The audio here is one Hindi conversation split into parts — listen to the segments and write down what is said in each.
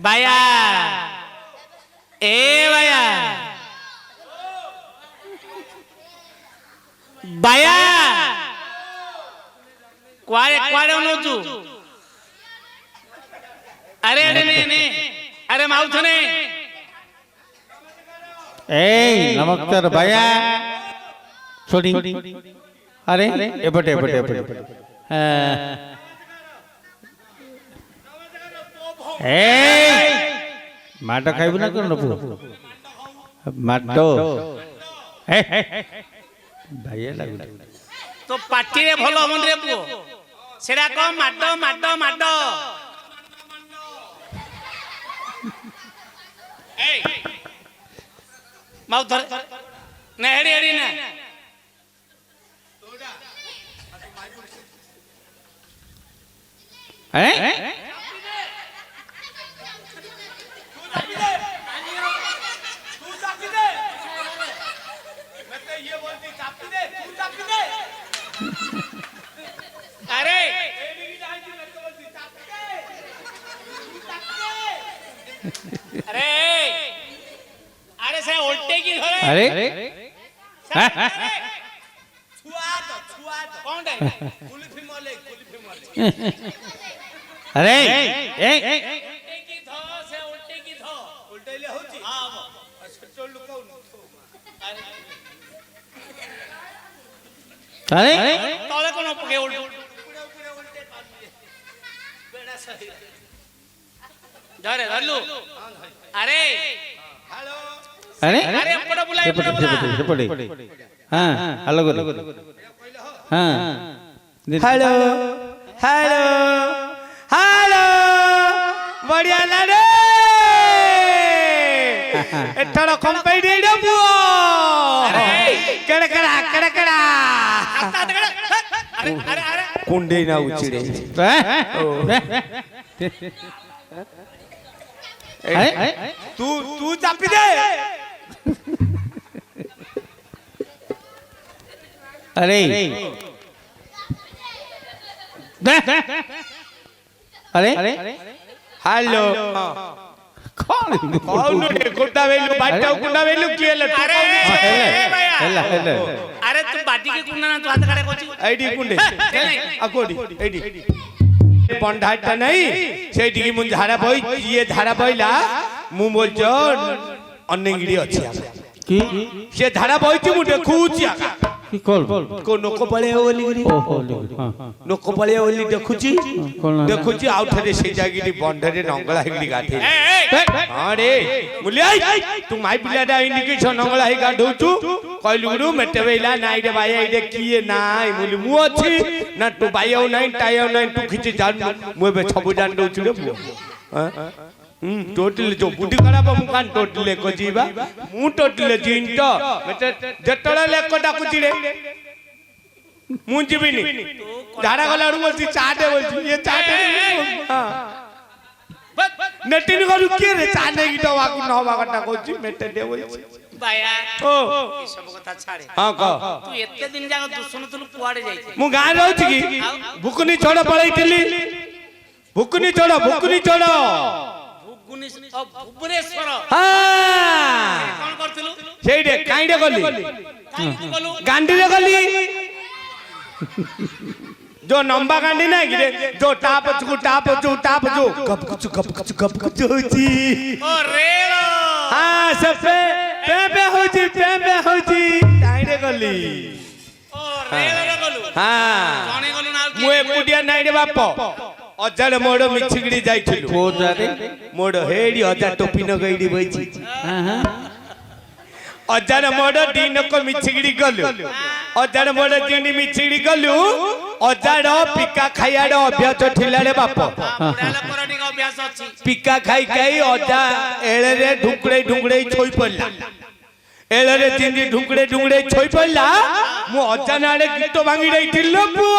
बाया ए बाया बाया क्वारे क्वारे नोचू अरे अरे ने अरे माउथ ने ए नमस्कार बाया छोड़ी अरे एपटे एपटे एपटे ए माटो खाइबु ना कोन नपु माटो ए भाइया लागु तो पार्टी रे भलो मन रे पुओ सेडा को माटो माटो माटो ए माउ धर ना हेडी हेडी ना हैं अरे अरे अरे से उल्टे की धरे अरे छुआ तो कौन है कुल्फी मोले अरे उल्टे की धो से उल्टे की धो उल्टे ले होची हां अच्छा चल लुकाऊ अरे तले कोन पके उल्टे उल्टे बेड़ा सही धरे धरलू अरे हेलो अरे अरे पड़ा बुलाए एपटे हां हेलो गो हां हेलो हेलो हेलो बढ़िया लाडे एठड़ कंपाई दे दो बुओ कड़कड़ा कड़कड़ा अरे अरे अरे कुंडे ना उचड़े तू तू चापी दे अरे अरे हेलो कौन कौन रे गुड्डा वेलू बाटा गुड्डा वेलू किए ले अरे हेला हेला अरे तू बाटी के कुंडा ना तू हाथ काटे कोची आईडी कुंडे अकोडी आईडी बंधाटा नहीं सेठी की मुन झाड़ा बई ये झाड़ा बईला मु बोलचो अनेंगिडी अछि की से झाड़ा बईची मु देखुची आका की कॉल को नको पळे ओली गिरी ओहो हां नको पळे ओली देखुची कौन देखुची आउथरे से जागिडी बंधरे नंगला हिगडी गाथे हां रे मुलिया तू माई पिलाडा इंडिकेशन नंगला हि गाढौचु कहलु गुरु मेटे बेला नाइ रे भाई आइडे किए नाइ मुली मु अछि ना तू बाइयो नाइ टाइयो नाइ तू खिची जान मु बे सब जान दउछु रे हां टोटल जो बुडी खराब मु कान टोटल को जीवा मु टोटल जिंटो मेटे जटला लेको डाकुची रे मु जीबिनी झाड़ा गला रु बोलती चाटे बोलती ये चाटे हां नेटिन करू के रे चाने की दवा को नवा कटा कोची मेटे दे बोलती बाया ओ ई सब कथा छाड़े हां क तू एते दिन जाग दुसुन तुल कुआडे जाई मु गां रहउची की भुकुनी छोड़ पळैतिली भुकुनी छोड़ भुवनेश्वर हां कौन करथिलु सेइडे काइडे गली काई तू बोलू गांडी रे गली जो नंबा गांडी ना गिरे जो टाप जो गप कुछ होची ओ रेलो हां सब पे होची काइडे गली ओ रेलो रे बोलू हां कोने बोलू ना मु एकुटिया नाइ रे बाप अजाड़ मोड़ मिछिगड़ी जाइथिलु को जारे मोड़ हेडी अजा टोपी न गईडी बइची हां हां अजाड़ मोड़ दिन को मिछिगड़ी गलु अजाड़ मोड़ दिन मिछिगड़ी गलु अजाड़ पिका खाइयाड़ अभ्यास थिला रे बाप बुढ़ा लोकर टिक अभ्यास अछि पिका खाई अजा एळे रे ढुकड़े छोई पड़ला एळे रे तिंदी ढुकड़े छोई पड़ला मु अजा नाडे गीत भांगी रहिथिलो पुओ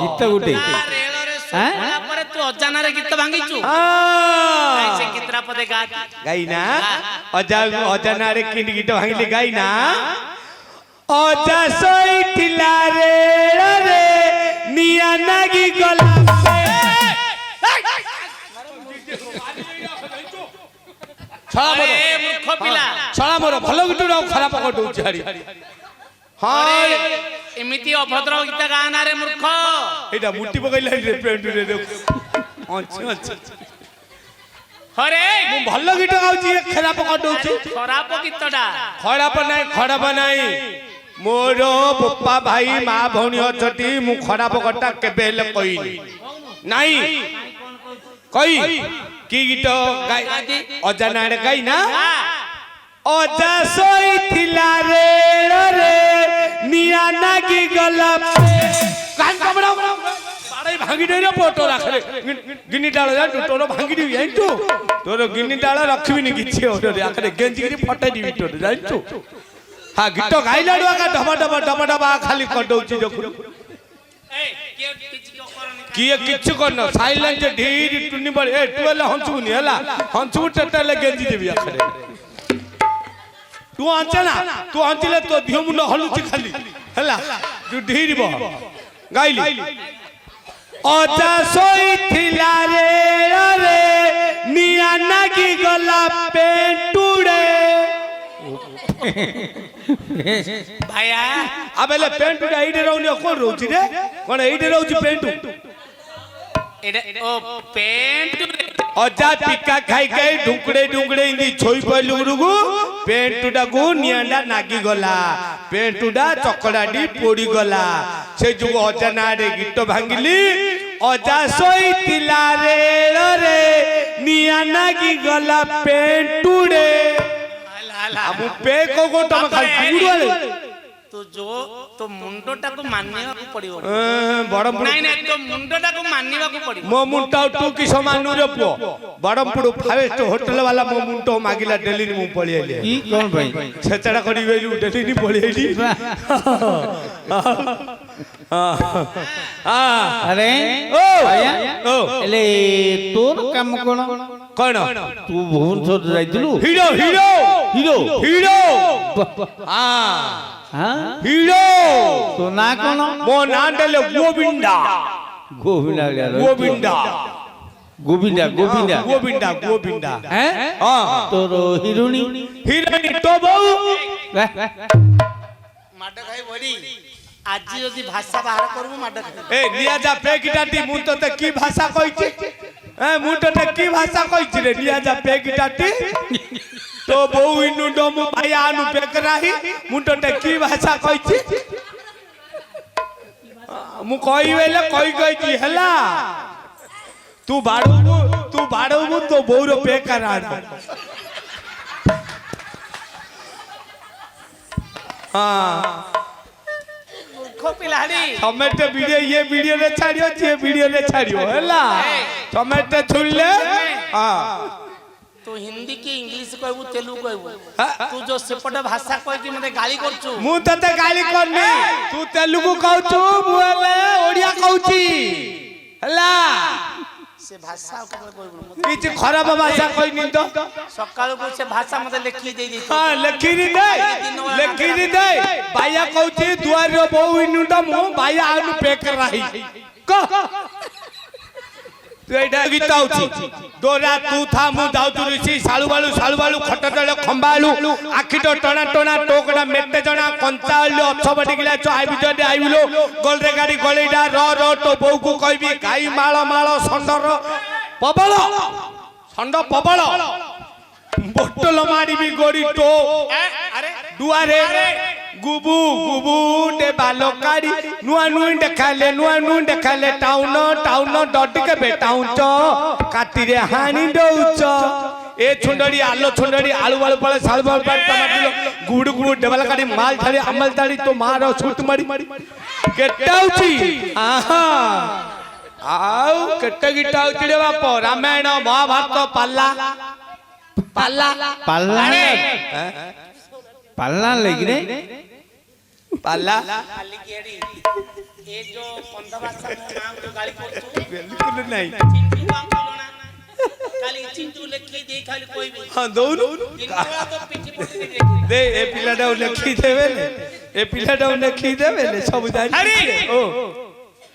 गीत गुटे रेलो रे सोला पर तू अजाना रे गीत भांगीचु ऐसे कितना पदे गा गाइना अजा नाडे किंदी गीत भांगली गाइना अजा सोइथिला रे निया नागी गला ଛଳା ମୋର ଆରେ ମୂର୍ଖ ପିଲା ଛଳା ମୋର ଭଲ ଗୀତ ଆଉ ଖରାପ କଟଉଛି ହାରି ହଁ ଆରେ ଏମିତି ଅଭଦ୍ର ଗୀତ ଗାଁ ନା ରେ ମୂର୍ଖ ଏଇଟା ମୁଟି ପକେଇଲା ରେ ପେଣ୍ଟ ରେ ଅଛି ହରେ ମୁଁ ଭଲ ଗୀତ ଗାଉଛି ଖରାପ କଟଉଛି ଖରାପ ଗୀତଟା ଖରାପ ନାହିଁ ମୋର ବୋପା ଭାଇ ମା ଭଉଣୀ ଅଛନ୍ତି ମୁଁ ଖରାପ କଥା କେବେ ହେଲେ କହିନି ନାଇଁ କହି କି ଗୀତ ଗାଇ ଅଜାନାରେ ଗାଇ ନା ଅଜା ଶୋଇଥିଲା ରେ ନିଆଁ ନାଗି ଗଲା ଭାଙ୍ଗି ଦେଇ ପୋଟ ରାଖରେ ଗିନି ଡାଳ ଜାଣିଛୁ ତୋର ଭାଙ୍ଗି ଦେବି ଜାଣିଛୁ ତୋର ଗିନି ଡାଳ ରଖିବିନି କିଛି ଆଖରେ ଗେଞ୍ଜିକିରି ଫଟେଇଦେବି ତୋର ଜାଣିଛୁ ହଁ ଗୀତ ଗାଇଲାଠୁ ଆକା ଡବା ଖାଲି କରିଦଉଛି ଦେଖୁନ କିଏ କିଛି କରିନ ସାଇଲେନ୍ସ ଢିରି ଟୁନି ବଳି ଏ ତୁ ହେଲେ ହଞ୍ଚୁବୁନି ହେଲା ହଞ୍ଚୁବୁ ଟେଟାଲେ ଗେଞ୍ଜି ଦେବି ଆଖରେ ତୁ ହଞ୍ଚେ ନା ତୁ ହଞ୍ଚିଲେ ତୋ ଧିଅ ମୁଣ୍ଡ ହଲୁଛି ଖାଲି ହେଲା ତୁ ଢିରିବ ଗାଇଲି ଅଜା ଶୋଇଥିଲା ରେ ନିଆଁ ନାଗି ଗଲା ପେଣ୍ଟୁଡେ ଭାଇଆ ଆବେଲେ ପେଣ୍ଟୁଡେ ଏଇଠି ରହୁନି କୋଣ ରହୁଛି ରେ କଣ ଏଇଠି ରହୁଛି ପେଣ୍ଟୁ ଏଟା ଓ ପେଣ୍ଟ ଅଜା ଟିକା ଖାଇ ଖାଇ ଢୁକୁଡେ ଇନ୍ତି ଛୋଇ ପଇଲୁ ଗୁରୁକୁ ପେଣ୍ଟୁଟାକୁ ନିଆଁଟା ନାଗି ଗଲା ପେଣ୍ଟୁଟା ଚକଡାଟି ପୋଡି ଗଲା ସେ ଯୋଗୁ ଅଜା ନାଁରେ ଗୀତ ଭାଙ୍ଗିଲି ଅଜା ଶୋଇଥିଲା ରେ ନିଆଁ ନାଗି ଗଲା ପେଣ୍ଟୁଡେ ମୁଁ ପେ କୋ ତମ ଖାଲି ଗୁଡୁଆଳେ ତୁ ଯୋ तो मुंडटाକୁ ମାନିବାକୁ ପଡିବ ବଡମ୍ପୁର ନାଇଁ ନାଇଁ ତ ମୁଣ୍ଡଟାକୁ ମାନିବାକୁ ପଡିବ ମୋ ମୁଣ୍ଡ ତୁ କି ସମାନୁ ରେ ପୁଅ ବଡମ୍ପୁର ଫାଇଷ୍ଟ ହୋଟେଲ वाला ମୋ ମୁଣ୍ଡ ମାଗିଲା ଡେଲି ମୁଁ ପଳି ଆଇଲି की कोन भाई ସେଚଡା କରି ବେଲୁ ଡେଲି ପଳି ଆଇଲି अरे ओ भैया ओ एले तोर काम कोन कोन तू भुवनेश्वर जाइतलु हीरो हीरो हीरो हीरो हां हां हीरो तो ना कोन मो नाम देले गोविंदा गोविंदा गोविंदा गोविंदा गोविंदा गोविंदा गोविंदा हैं हां तोर हिरोनी हिरोनी तो बहु माड खाई बडी आज यदि भाषा बाहर करबो माड खाई ए लिया जा पेकिटाटी मु तो की भाषा कहिछि ए मु तो की भाषा कहिछि रे लिया जा पेकिटाटी तो बहु इनु डम भाई आनु पेकराही मु तो की भाषा कहिछि मु कहिवेले कहिछि हला तू बाड़ू तो बहु रो पेकरा हां पिलाड़ी टमेटो वीडियो ये वीडियो रे छाड़ियो जे वीडियो रे छाड़ियो हला टमेटो छुलले हां तू हिंदी की इंग्लिश कहबू तेलुगु कहबू तू जो सेपट भाषा कह कि मते गाली करछु मु तते गाली करनी तू तेलुगु कहछु बुले ओडिया कहउची हला से भाषा कतल कहबू किछ खराब भाषा कहनी तो सकाळ को से भाषा मते लिखि दे दी हां लिखि दे बाया कहउची दुआर रो बहु इनुटा मु बाया आनु पेक रही क तू एटा गीत आउची दोरा तू था मु जाउतु ऋषि साळु बाळु खट तळे खंबाळु आखि तो टणा टोकड़ा मेटे जना कंचाळि अछ बटिगिला छ आइबि जदे आइबिलो गोल रे गाड़ी गलेडा र तो बौ को कहबी गाई माळ संडर पबळ संड पबळ बोतल मारिबी गोड़ी तो अरे दुआरे गुबू टे बालो काडी नुआ देखाले टाउन डट के बेटाउच काटी रे हानी दउच ए छुंडड़ी आलो छुंडड़ी आलू बालू पळे साल बाल पर टमाटो गुडु डबल काडी माल थाली अमल थाली तो मारो छूट मारी केटाउची आहा आउ केटे गिटाउची रे बाप रामायण महाभारत पाल्ला पालना लगी रे पाला खाली गेड़ी ए जो पंध भाषा नाम तो गाली करछु बिल्कुल नहीं चिंटू काम बोलना खाली चिंटू लिखि दे खाली कोई भी हां दौनु इनका तो पीछे पीछे देखि दे ए पिलाडा लिखि देबे ले सब जानि अरे ओ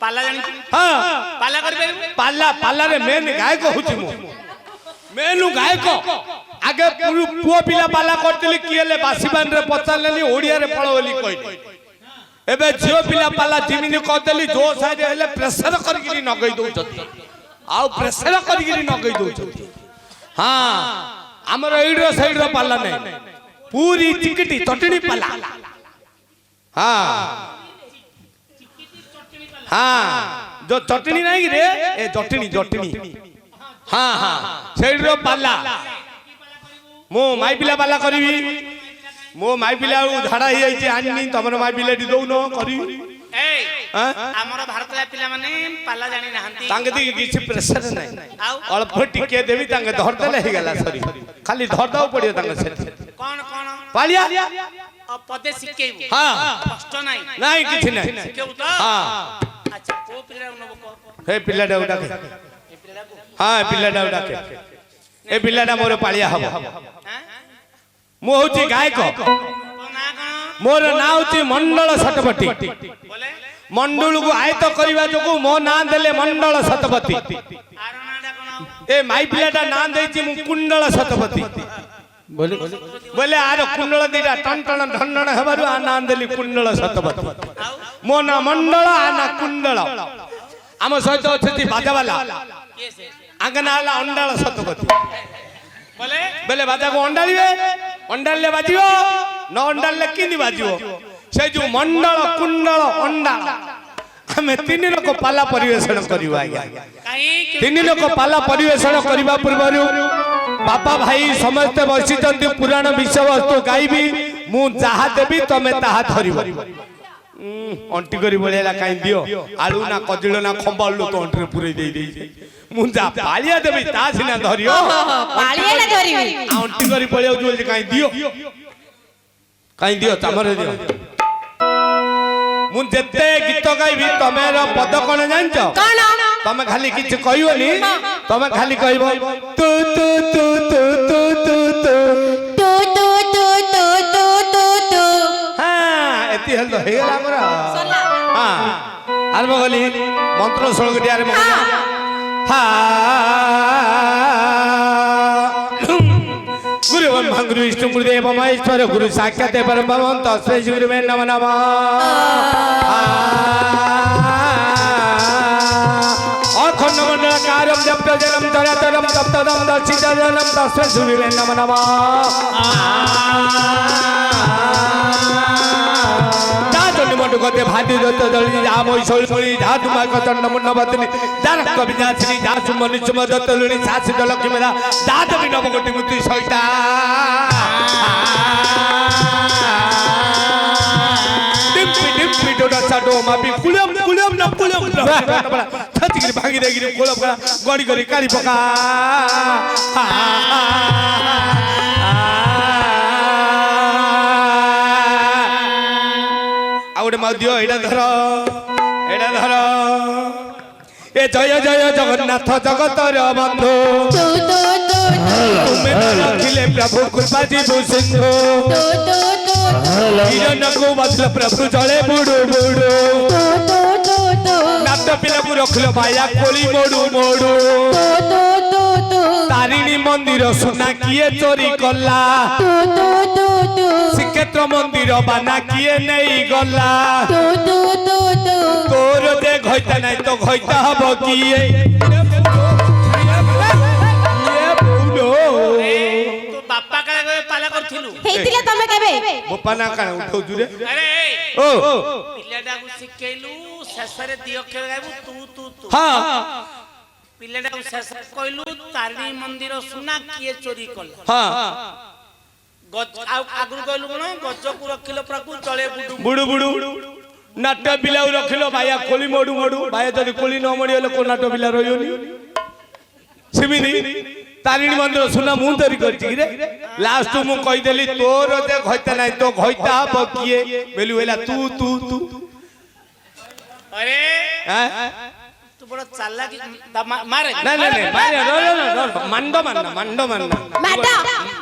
पाला जानि हां पाला करबे पाला रे मेन गाय कहूची मु मेनू गायक आगे पुओ पिला पाला करतली किएले बासीबान रे पचारलेनी ओडिया रे फळ बोली कहली एबे झियो पिला पाला जिमिनी कहतली जो साइड हेले प्रेशर करगिरी नगई दउछथि आ प्रेशर करगिरी नगई दउछथि हां हमर एइडो साइड रो पाला नै पूरी चिकटी चटनी पाला हां हां जो चटनी नहीं रे ए चटनी हां हां साइड रो पाला मो माई पिला पाला करबी मो माई पिला झाड़ा ही जाई आनी तमर माई पिला दी दउनो करी ए हमर भारतला पिला माने पाला जानि नहंती तांगे दी किछि प्रेशर नै आउ अल्प टिके देवी तांगे धर देले हे गेला सरी खाली धर दाउ पड़ियो तांगे से कोन पालिया अब पदे सिकेबो हां कष्ट नाही नाही किछि नै सिकेबो तो हां अच्छा को पिला नबो को हे पिला डाउडा के हां पिला डाउडा के ए पिलाडा मोर पालिया हबो मो होची गायक मोर ना होची मंडल सतपति बोले मंडल को आयत करबा जोगु मो ना देले मंडल सतपति आरो नाडा कोन ए माई पिलाटा ना देछि मु कुंडल सतपति बोले बोले आरो कुंडल दिटा टन टन ढन्नण हेबारु आ ना देली कुंडल सतपति मो ना मंडल आ ना कुंडल आम सहित अछि बाजा वाला केसे आगना वाला अंडाल सतपति बोले बेले बाजा को अंडाले बाजियो न अंडाले किनी बाजियो से जो मंडल कुंडल अंडाल हमें तीन लोक पाला परिवेषण करिवा आज्ञा काई तीन लोक पाला परिवेषण करबा पूर्वरु बापा भाई समस्त बसिचंती पुराण विषय वस्तु गाइबी मु जहा देबी तमे ताहा धरिबो अंटी करी बोलेला काई दियो आलू ना कजिलो ना खंबालू तो अंटी पुरे दे दे मुंजा पालिया देबी ता सिना धरियो पालिया ना धरिबी अंटी करी पळियो जोल काई दियो तमरे दियो मु जते गीत गाइबी तमेरा पद कोन जानचो कोन तमे खाली किछ कहियोनी तमे खाली कहबो तू तू तू तू तू तू तू तू तू तू तू तू तू तू हां एती हल हे गेला हमरा सरला हां आरंभ गली मंत्र सोळगटी आरंभ गली हा गुरु ब्रह्मा गुरु विष्णु गुरुदेव महेश्वर गुरु साक्षात परब्रह्म तस्मै श्री गुरुवे नमः नमः अखंड मंडलाकारं जप्तजनम तरातरम तप्तदम दर्शितजनम तस्मै श्री गुरुवे नमः नमः गते भाती दत्त दळी जा मोई सोळी जा तुमा कचंड मुंड बतनी दार कवि जासनी जा सुमनुष्य मदत लुणी सासी लक्ष्मी मेरा दाद बिनव कोटि मुक्ति सहिता डिम्पी डोडा साडो मापी कुलम न कुलम छतिगिरी भागी देगिरी कोलम करा गडी गडी काली पका आउडे मादियो एडा धर ए जय जय जगन्नाथ जगतर बंधु तू तू तू तुमे रखिले प्रभु कृपा जीव सिंधु तू तू तू हिरण को बदल प्रभु जले बुडु बुडु तू तू तू नाट पिला को रखलो बाया कोली मोडु मोडु तू तू तू तारिणी मंदिर सुना किए चोरी कला तू तू तू तू श्रीक्षेत्र मंदिर बाना किए नहीं गला तू तू तू तू तोर दे घइता नहीं तो घइता हबो किए तू बाप्पा काळे गए पाला करथिलु हेतिले तमे केबे बोपा ना काण उठौ जुरे अरे ओ पिलाडा को सिकेलु शेषरे दी अक्षर गाइबु तू तू तू हां पिलाडा को शेष कहलु तारिणी मंदिर सुना किए चोरी कला हां गज आगु कहलु कोन गज को रखिलो प्रभु चले बुडु बुडु नाट बिलाउ रखिलो भाया कोली मोडु मोडु भाया जदी कोली न मोडिले को नाट बिला रहियोनी सिमिनी तारिणी मंदिर सुना मु तरी करछि रे लास्ट मु कहि देली तोर जे घइता नाही तो घइता हबो किए बेलु हेला तू तू तू अरे हैं तू बड़ा चालाकी मारे नहीं नहीं नहीं मारे रो मंडो मानना माडा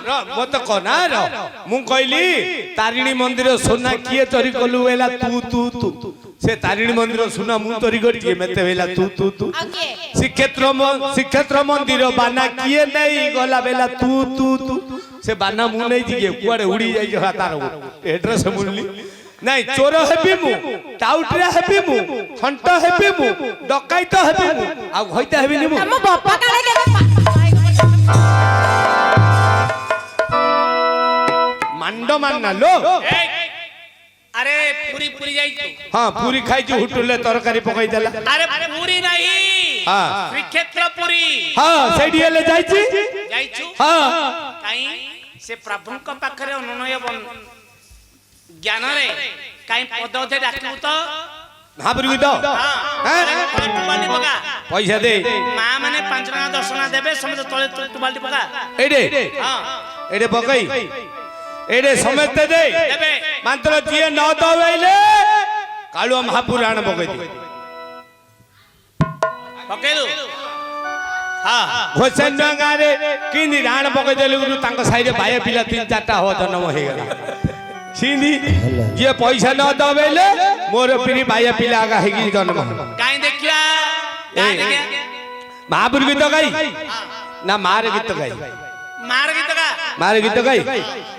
रो मत को ना रो मु कहली तारिणी मंदिर सोना किए चोरी कलु हेला तू तू तू से तारिणी मंदिर सुना मु तोरी करी मते भेला तू ओके श्रीक्षेत्र मंदिर बाना किए नहीं गला बेला तू से बाना मु नहीं जिगे कुआडे उड़ी जाई जो तार एड्रेस मुनली नहीं चोर हेबी मु टाउटरे हेबी मु हंट हेबी मु डकाइत हेबी मु आ होइता हेबी नी मु हम बापा काले केबे मांडो मानना लो अरे पूरी पूरी जाई तू हां पूरी खाई जो हुटुले तरकारी पकाई देला अरे पूरी नहीं हां श्रीक्षेत्र पुरी हां सेडी ले जाईची जाईछु हां काई से प्रभुଙ୍କ पाखरे अनुनय ज्ञान रे काई पद दे डाकू तो महापुरी तो हां टुबाल्टी पका पैसा दे मां माने 5 टका 10 टका देबे समझ तळे टुबाल्टी पका एडे हां एडे पकाई एडे समझते दे देबे मात्र जिए न दवेले कालुआ महापुराण पकाई दे पकेलु हां घोषण गारे किनी राण पकाई देलु गुरु तांको साइरे बाया पिला 3-4टा हो जन्म हे गला सिनी जे पैसा न दवेले मोर पिरी बाया पिला आगा हेगी जन्म काई देखिया काई देखिया महापुर गीत गाई ना मार गीत गाई मार गीत का मार गीत गाई